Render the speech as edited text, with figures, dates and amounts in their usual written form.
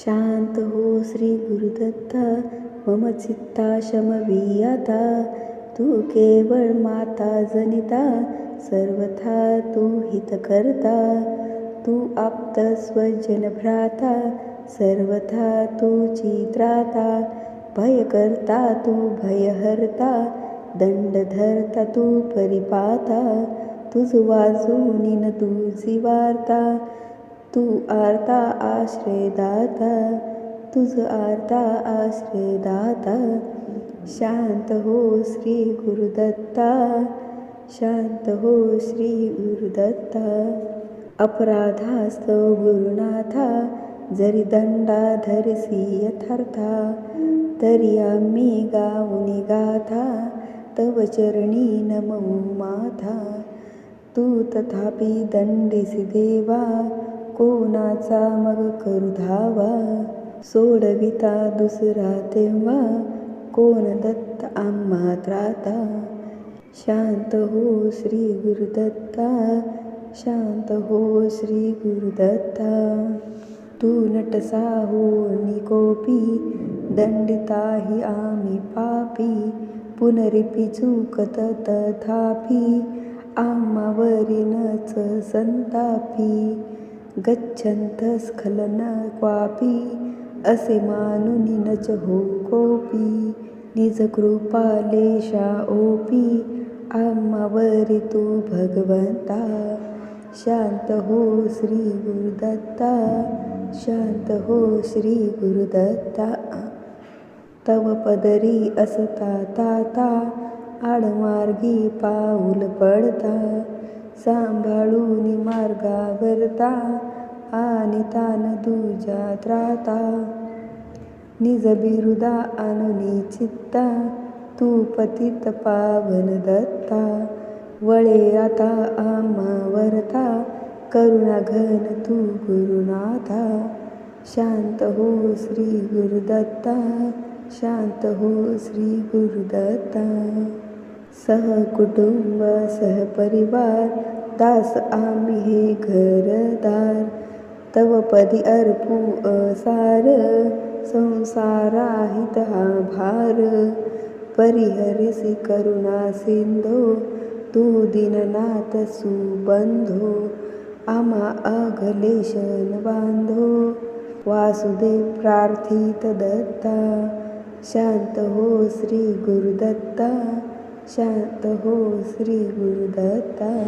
शांत हो श्री गुरुदत्ता, मम चित्ता शमवी आता. तू केवळ माता जनिता, सर्वथा तू हितकर्ता. तू आप्त स्वजन भ्राता, सर्वथा तूची त्राता. भयकर्ता तू भयहर्ता, दंडधर्ता तू परिपाता. तुझ वाजूनी न तुझी वार्ता, तू आर्ता आश्रयदाता. तुझ आर्ता आश्रयदाता. शांत हो श्री गुरुदत्ता, शांत हो श्री गुरुदत्ता. अपराधास्तव गुरुनाथा, जरी दंडा धरसी यथार्था. तरी आम्ही गाऊनी गाथा, तव चरणी नमऊ माथा. तू तथापि दंडिसी देवा, कोणाचा मग करू धावा. सोडविता दुसरा तेव्हा, कोण दत्त आम्हा त्राता. शांत हो श्री गुरुदत्ता, शांत हो श्री गुरुदत्ता. तू नटसा हो निकोपी, दंडिताही आम्ही पापी. पुनरिपी चूकत तथापि, आम्हावरी नच संतापी. गच्छंत स्खलन क्वापी, असे मानुनी नच हो कोपी. निज कृपालेशा ओपी, आम्हावरी तू भगवंता. शांत हो श्री गुरुदत्ता, शांत हो श्री गुरुदत्ता. तव पदरी असता ताता, आडमार्गी पाऊल पडता. सांभाळूनी मार्गावरता, आणि तान दुजा त्राता. निज बिरुदा अनुनी चित्ता, तू पतित पावन दत्ता. वळे आता आम्हावरता, करुणा घन तू गुरुनाथा. शांत हो श्री गुरुदत्ता, शांत हो श्री गुरुदत्ता. सहकुटुंब सहपरिवार, दास आम्ही हे घरदार. तव पदी अर्पू असार, संसाराहित हा भार. परिहरिसी करुणा सिंधो, तू दीननाथ सुबंधो. आम्हा अघलेशन बांधो, वासुदेव प्रार्थित दत्ता. शांत हो श्री गुरुदत्ता, शांत हो श्री गुरुदत्ता.